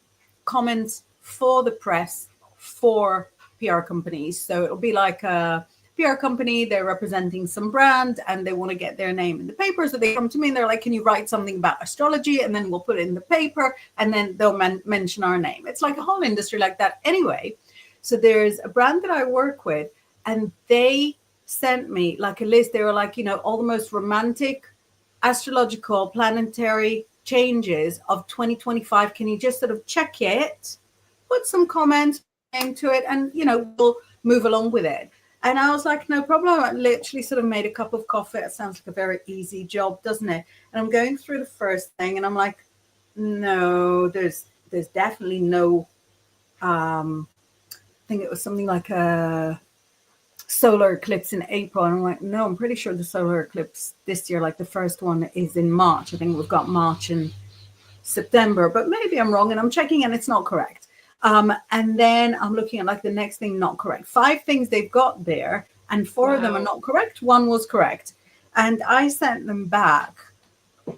comments for the press for PR companies. So it'll be like a PR company, they're representing some brand and they want to get their name in the paper. So they come to me and they're like, can you write something about astrology? And then we'll put it in the paper and then they'll mention our name. It's like a whole industry like that. Anyway, so there's a brand that I work with and they sent me like a list. They were like, all the most romantic astrological planetary changes of 2025. Can you just sort of check it, put some comments into it, and we'll move along with it. And I was like, no problem. I literally sort of made a cup of coffee. It sounds like a very easy job, doesn't it? And I'm going through the first thing and I'm like, no, there's definitely no I think it was something like a solar eclipse in April. And I'm like, no, I'm pretty sure the solar eclipse this year, like the first one, is in March. I think we've got March and September, but maybe I'm wrong. And I'm checking and it's not correct. And then I'm looking at like the next thing, not correct. 5 things they've got there and 4 of them are not correct. 1 was correct. And I sent them back,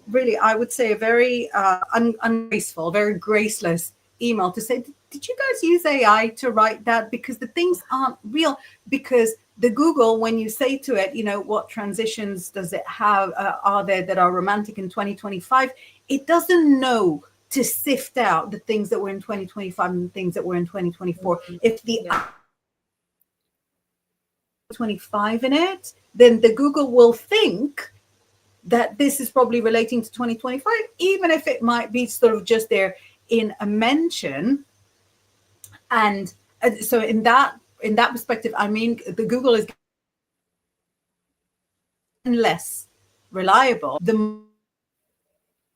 really, I would say a very ungraceful, very graceless email to say, did you guys use AI to write that? Because the things aren't real. Because the Google, when you say to it, what transitions does it have, are there that are romantic in 2025? It doesn't know to sift out the things that were in 2025 and the things that were in 2024. If the 25 in it, then the Google will think that this is probably relating to 2025, even if it might be sort of just there in a mention. And so in that perspective, I mean, the Google is less reliable. The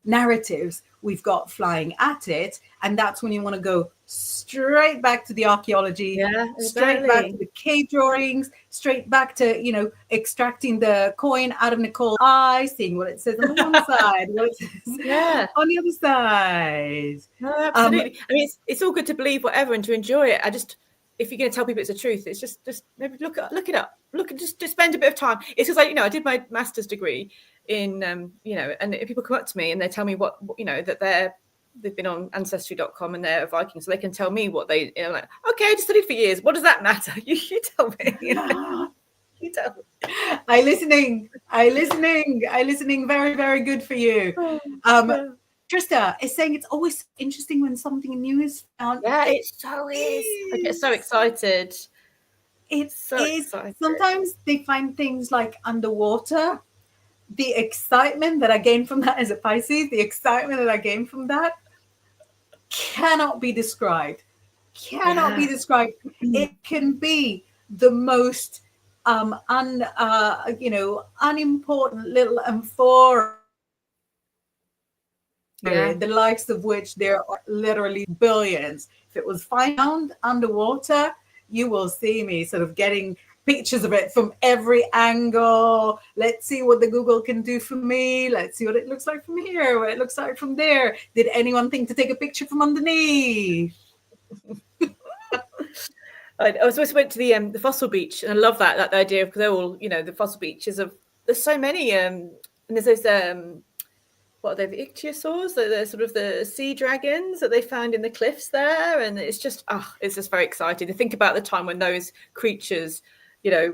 narratives we've got flying at it, and that's when you want to go straight back to the archaeology, straight back to the cave drawings, straight back to extracting the coin out of Nicole's eye, seeing what it says on the one side, what it says on the other side.
No, absolutely. I mean, it's all good to believe whatever and to enjoy it. If you're going to tell people it's the truth, it's just maybe look it up. Just spend a bit of time. It's just like, I did my master's degree in, and people come up to me and they tell me what, that they've been on ancestry.com and they're a Viking, so they can tell me what they, like, okay, I just studied for years. What does that matter? You tell me. You tell me.
I listening. Very, very good for you. Trista is saying it's always interesting when something new is found.
Yeah, it so is. I get so excited.
It's so exciting. Sometimes they find things like underwater. The excitement that I gain from that as a Pisces, the excitement that I gain from that cannot be described. It can be the most unimportant little amphora,
Yeah.
the likes of which there are literally billions. If it was found underwater, you will see me sort of getting pictures of it from every angle. Let's see what the Google can do for me. Let's see what it looks like from here, what it looks like from there. Did anyone think to take a picture from underneath?
I also went to the fossil beach, and I love that idea, because they're all, the fossil beaches of, there's so many, and there's those what are they, the ichthyosaurs? They're sort of the sea dragons that they found in the cliffs there, and it's just very exciting to think about the time when those creatures,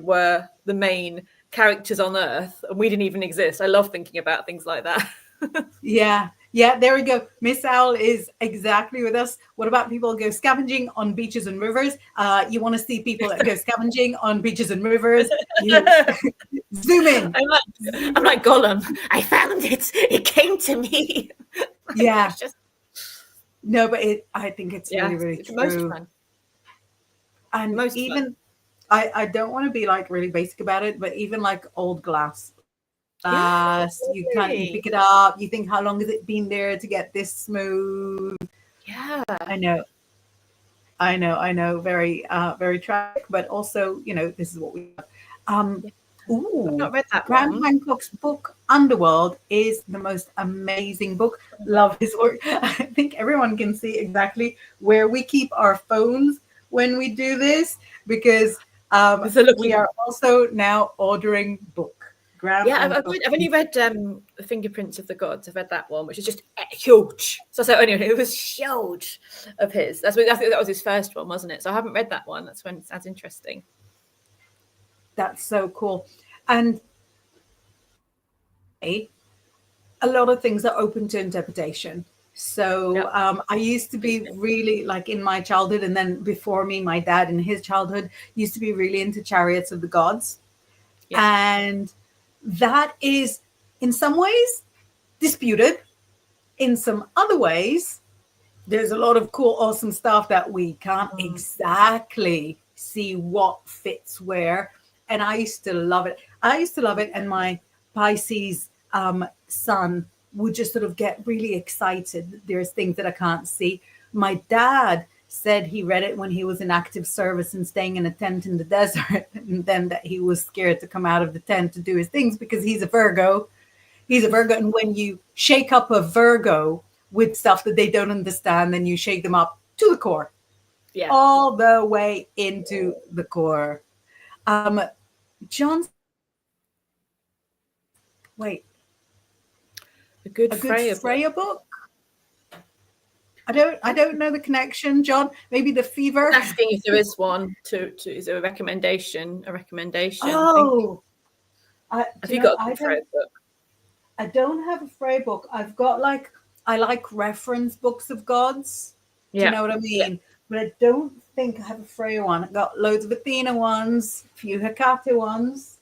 were the main characters on Earth, and we didn't even exist. I love thinking about things like that.
Yeah, there we go. Miss Owl is exactly with us. What about people who go scavenging on beaches and rivers? You want to see people that go scavenging on beaches and rivers? Zoom in.
I'm like Gollum. I found it. It came to me.
Yeah. No, but I think it's really
it's
true.
Most fun.
And
most
even
fun.
I don't want to be like really basic about it, but even like old glass. You pick it up, you think, how long has it been there to get this smooth?
Yeah,
I know, very very tragic, but also, this is what we have.
I've not read that
Graham
one.
Hancock's book Underworld is the most amazing book. Love his work. I think everyone can see exactly where we keep our phones when we do this, because we are also now ordering book.
I've only read The Fingerprints of the Gods. I've read that one, which is just huge. So anyway, it was huge of his. I think that was his first one, wasn't it? So I haven't read that one. That's when it sounds interesting.
That's so cool. And a lot of things are open to interpretation. So I used to be really, like, in my childhood, and then before me, my dad in his childhood used to be really into Chariots of the Gods. And that is in some ways disputed. In some other ways, there's a lot of cool, awesome stuff that we can't exactly see what fits where. And I used to love it. And my Pisces son would just sort of get really excited. There's things that I can't see. My dad said he read it when he was in active service and staying in a tent in the desert, and then that he was scared to come out of the tent to do his things because he's a Virgo. And when you shake up a Virgo with stuff that they don't understand, then you shake them up to the core. Yeah. All the way into the core. John, wait.
A good Freya
book? I don't know the connection, John. Maybe the fever.
Asking if there is one is there a recommendation?
Oh,
have you got a Freya book?
I don't have a Freya book. I like reference books of gods. Do you know what I mean? Yeah. But I don't think I have a Freya one. I got loads of Athena ones, a few Hecate ones.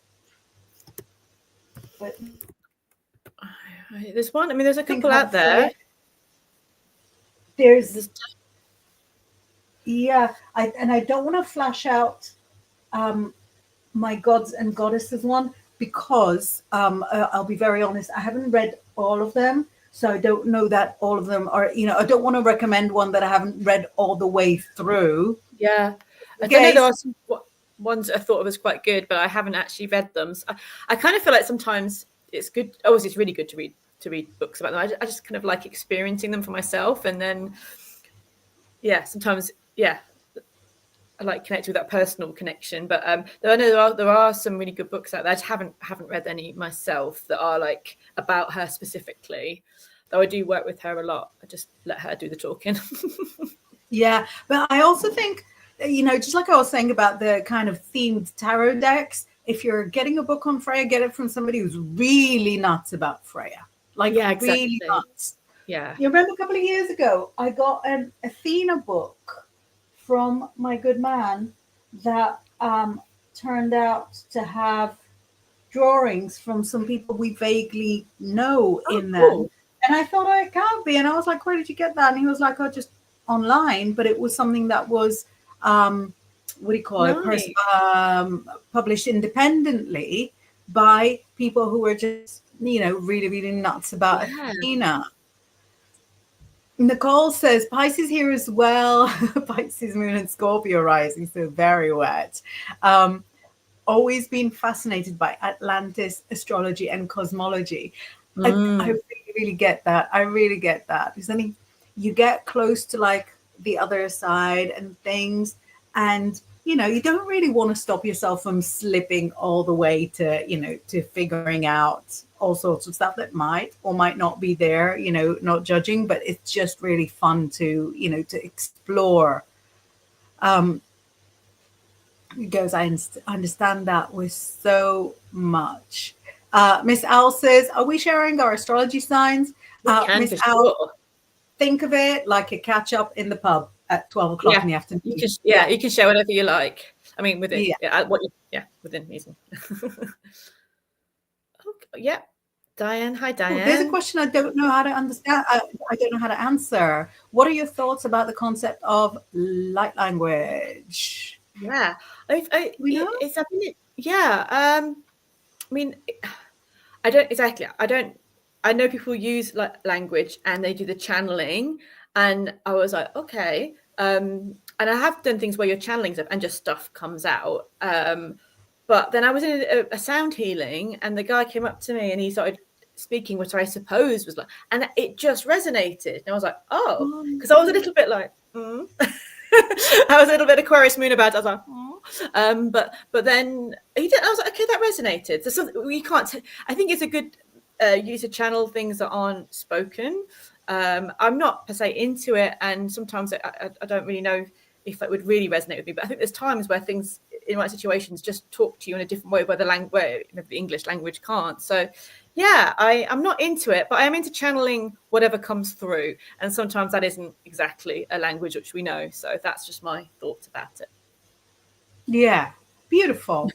But
there's one. I mean, there's a couple out there.
There's I don't want to flash out my gods and goddesses one, because I'll be very honest, I haven't read all of them, so I don't know that all of them are, I don't want to recommend one that I haven't read all the way through.
Yeah. I don't know, there are some ones I thought was quite good, but I haven't actually read them. So I kind of feel like sometimes it's good. Obviously, it's really good to read books about them. I just kind of like experiencing them for myself, and then sometimes I like connect with that personal connection. But I know there are some really good books out there. I just haven't read any myself that are like about her specifically, though I do work with her a lot. I just let her do the talking.
Yeah, but I also think, just like I was saying about the kind of themed tarot decks, if you're getting a book on Freya, get it from somebody who's really nuts about Freya. Really nuts.
Yeah.
You remember a couple of years ago, I got an Athena book from my good man that turned out to have drawings from some people we vaguely know in them. Cool. And I thought, it can't be. And I was like, where did you get that? And he was like, just online. But it was something that was what do you call it?
Nice.
Published independently by people who are just, really, really nuts about Athena. Nicole says Pisces here as well. Pisces moon and Scorpio rising, so very wet. Always been fascinated by Atlantis, astrology, and cosmology. I really, really get that. I really get that, because I think you get close to like the other side and things, and you don't really want to stop yourself from slipping all the way to to figuring out all sorts of stuff that might or might not be there, not judging, but it's just really fun to to explore. Because I understand that with so much. Miss Owl says, are we sharing our astrology signs? Miss Owl, sure. Think of it like a catch up in the pub at 12 o'clock in the afternoon.
You can share whatever you like. I mean, within within reason. Okay, Diane. Hi, Diane.
There's a question I don't know how to understand. I don't know how to answer. What are your thoughts about the concept of light language?
Yeah, I mean, I don't exactly. I know people use language and they do the channeling, and I was like, okay. And I have done things where you're channeling stuff and just stuff comes out. But then I was in a sound healing, and the guy came up to me and he started speaking, which I suppose was and it just resonated. And I was like, oh, because I was a little bit like, I was a little bit Aquarius moon about it. I was like, but then he did. I was like, okay, that resonated. So something we can't. I think it's a good use to channel things that aren't spoken. I'm not per se into it, and sometimes I don't really know if it would really resonate with me. But I think there's times where things in right situations just talk to you in a different way, where the English language can't. So yeah, I'm not into it, but I am into channeling whatever comes through. And sometimes that isn't exactly a language which we know. So that's just my thoughts about it.
Yeah, beautiful.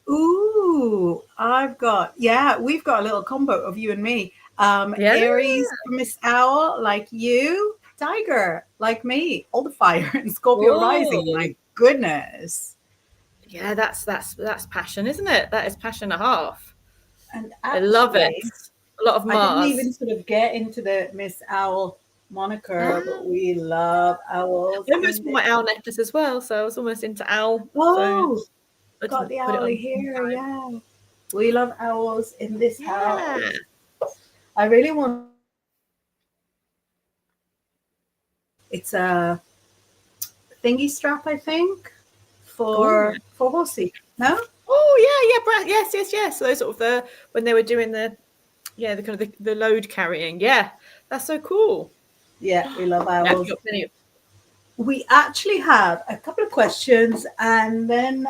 Ooh, we've got a little combo of you and me. Aries, Miss Owl, like you. Tiger, like me. All the fire and Scorpio rising. My goodness.
Yeah, that's passion, isn't it? That is passion and a half.
And
actually, I love it. A lot of Mars.
I didn't even sort of get into the Miss Owl moniker, but we love owls.
I almost bought my owl necklace as well, so I was almost into owl.
Oh, so got the owl here. Yeah, we love owls in this house. I really want. It's a thingy strap, I think, for horsey. No?
Oh yeah. Yes. So those sort of when they were doing the kind of the load carrying. Yeah, that's so cool.
Yeah, we love owls. We actually have a couple of questions, and then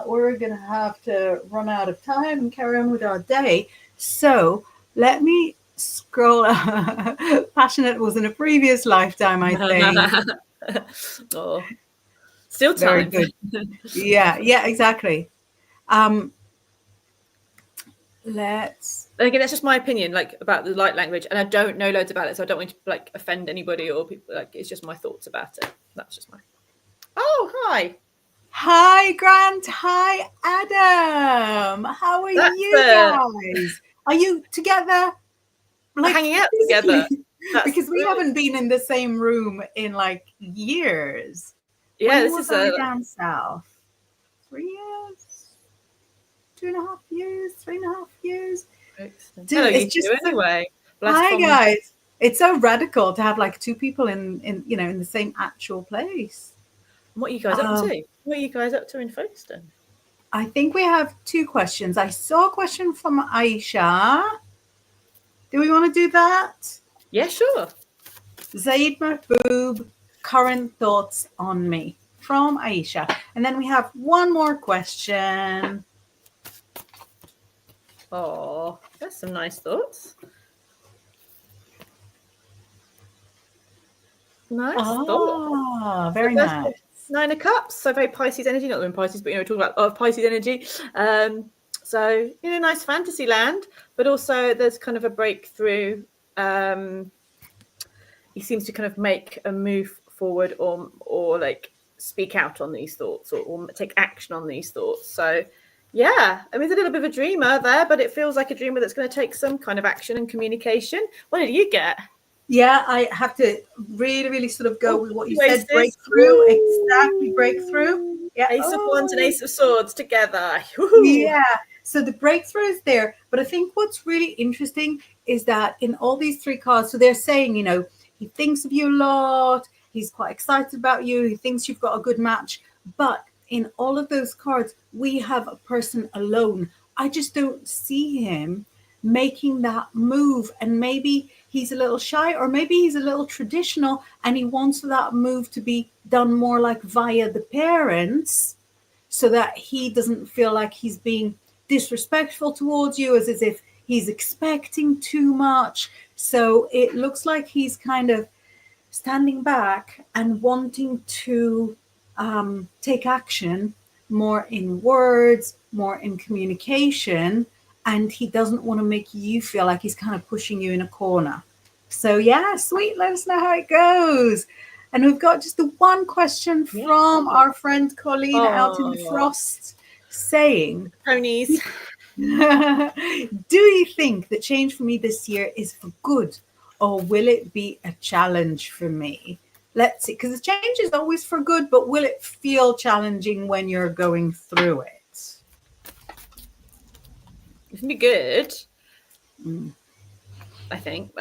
we're going to have to run out of time and carry on with our day. So let me scroll. Passionate was in a previous lifetime, I think.
Still time.
Very good. Yeah, exactly.
Again, that's just my opinion, about the light language, and I don't know loads about it, so I don't want to offend anybody or people. It's just my thoughts about it. That's just my. Oh,
hi, Grant. Hi, Adam. How are you guys? Are you together?
Hanging out together.
Because we haven't been in the same room in years.
Yeah,
this is down south. 3 years, 2.5 years, 3.5 years.
Dude, it's just anyway.
Hi guys. It's so radical to have two people in the same actual place.
What are you guys up to? What are you guys up to in Folkestone?
I think we have 2 questions. I saw a question from Aisha. Do we want to do that?
Yeah, sure.
Zaid Mahboob, current thoughts on me, from Aisha. And then we have one more question.
Oh, that's some nice thoughts. Nice thoughts.
Very nice.
9 of Cups, so very Pisces energy, not in Pisces, but we're talking about Pisces energy. So nice fantasy land, but also there's kind of a breakthrough. He seems to kind of make a move forward or speak out on these thoughts or take action on these thoughts. So yeah, I mean, it's a little bit of a dreamer there, but it feels like a dreamer that's going to take some kind of action and communication. What did you get?
Yeah, I have to really sort of go with what you said.
Aces.
Breakthrough. Exactly, breakthrough. Yeah.
Ace of Wands and Ace of Swords together.
Yeah. So the breakthrough is there. But I think what's really interesting is that in all these three cards, so they're saying, you know, he thinks of you a lot. He's quite excited about you. He thinks you've got a good match. But in all of those cards, we have a person alone. I just don't see him making that move. And maybe he's a little shy, or maybe he's a little traditional and he wants that move to be done more like via the parents, so that he doesn't feel like he's being disrespectful towards you, as if he's expecting too much. So it looks like he's kind of standing back and wanting to take action more in words, more in communication, and he doesn't want to make you feel like he's kind of pushing you in a corner. So yeah, sweet, let us know how it goes. And we've got just the one question from our friend Colleen out in the frost, saying,
ponies,
do you think the change for me this year is for good, or will it be a challenge for me? Let's see, because the change is always for good, but will it feel challenging when you're going through it?
It's gonna be good. I think.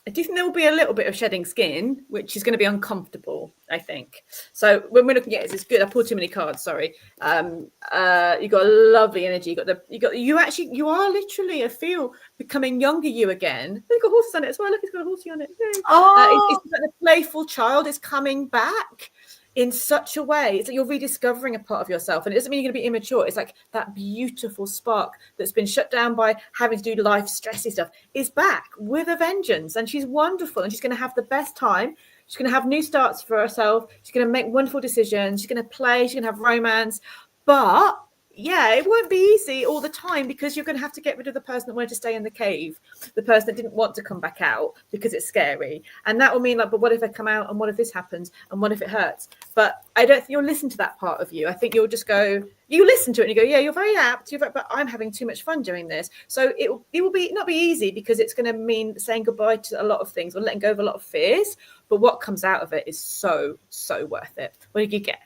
I do think there will be a little bit of shedding skin, which is going to be uncomfortable, I think. So when we're looking at it, it's good. I pulled too many cards. Sorry. You got a lovely energy. You are literally, I feel, becoming younger you again. Look, got horses on it as well. Look, it's got a horsey on it. It's like the playful child is coming back in such a way. It's like you're rediscovering a part of yourself, and it doesn't mean you're going to be immature. It's like that beautiful spark that's been shut down by having to do life stressy stuff is back with a vengeance, and she's wonderful, and she's going to have the best time. She's going to have new starts for herself. She's going to make wonderful decisions. She's going to play. She's going to have romance. But yeah, it won't be easy all the time, because you're going to have to get rid of the person that wanted to stay in the cave, the person that didn't want to come back out because it's scary. And that will mean like, but what if I come out, and what if this happens, and what if it hurts? But I don't think you'll listen to that part of you. I think you'll just go, you listen to it and you go, yeah, you're very apt, but I'm having too much fun doing this. So it will be not be easy, because it's going to mean saying goodbye to a lot of things or letting go of a lot of fears. But what comes out of it is so worth it. What did you get?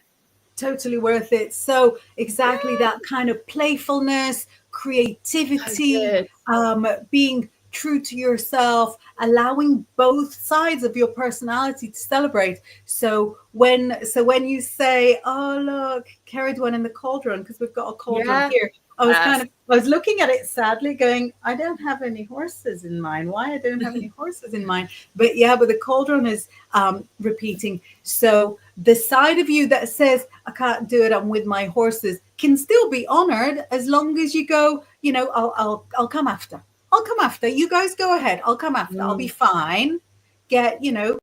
Totally worth it. So exactly that kind of playfulness, creativity, being true to yourself, allowing both sides of your personality to celebrate. So when you say, oh look, carried one in the cauldron, because we've got a cauldron here. I was looking at it sadly going, I don't have any horses in mine. Why I don't have any horses in mine? But the cauldron is repeating. So the side of you that says, I can't do it, I'm with my horses, can still be honored, as long as you go, I'll come after. I'll come after. You guys go ahead. I'll come after. I'll be fine. Get a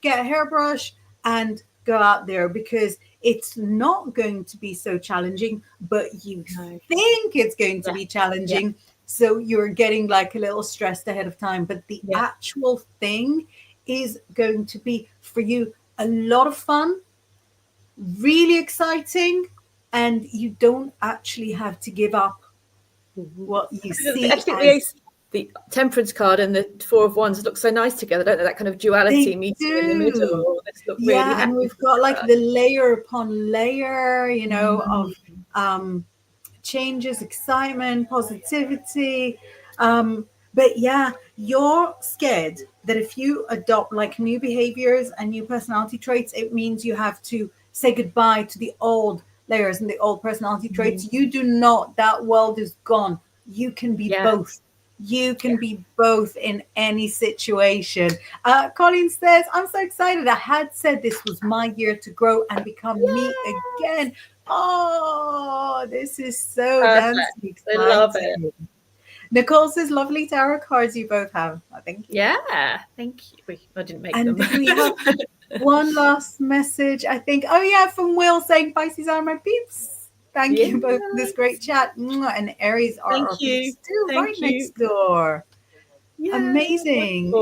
hairbrush and go out there, because it's not going to be so challenging, but you think it's going to be challenging. Yeah. So you're getting like a little stressed ahead of time, but the actual thing is going to be for you a lot of fun, really exciting, and you don't actually have to give up what you see.
The Temperance card and the Four of Wands look so nice together, don't they? That kind of duality meeting in the middle. Really
and we've got like the layer upon layer, of changes, excitement, positivity. But yeah, you're scared that if you adopt like new behaviors and new personality traits, it means you have to say goodbye to the old layers and the old personality traits. You do not. That world is gone. You can be both. You can be both in any situation. Colleen says, I'm so excited. I had said this was my year to grow and become me again. Oh, this is so dancing.
I love it.
Nicole says, lovely tarot cards you both have. Thank you.
Yeah, thank you. I didn't make
them.
And
we have one last message, I think. Oh, yeah, from Will saying, Pisces are my peeps. Thank you both for this great chat. And Aries are our peeps too, next door. Amazing.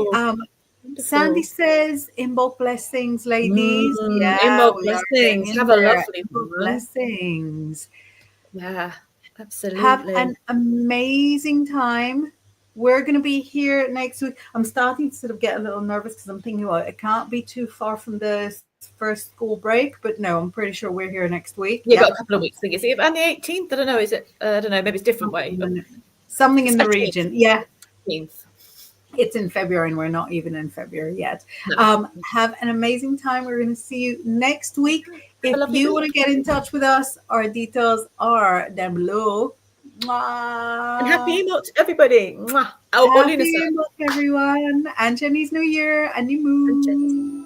Sandy says, Inbaal blessings, ladies. Yeah,
Inbaal
we are
blessings.
getting
Have a
there.
lovely
Inbaal
one.
blessings.
Yeah, absolutely.
Have an amazing time. We're going to be here next week. I'm starting to sort of get a little nervous because I'm thinking, well, it can't be too far from the first school break, but no, I'm pretty sure we're here next week.
You've got a couple of weeks. I think. Is it on the 18th? I don't know. Is it? I don't know. Maybe it's a different way.
Something in the region. Yeah.
18th.
It's in February and we're not even in February yet. No. Have an amazing time. We're going to see you next week. If you want to get in touch with us, our details are down below. Mwah.
And happy Enoch to everybody. Mwah.
Happy Enoch, everyone. And Chinese New Year and New Moon.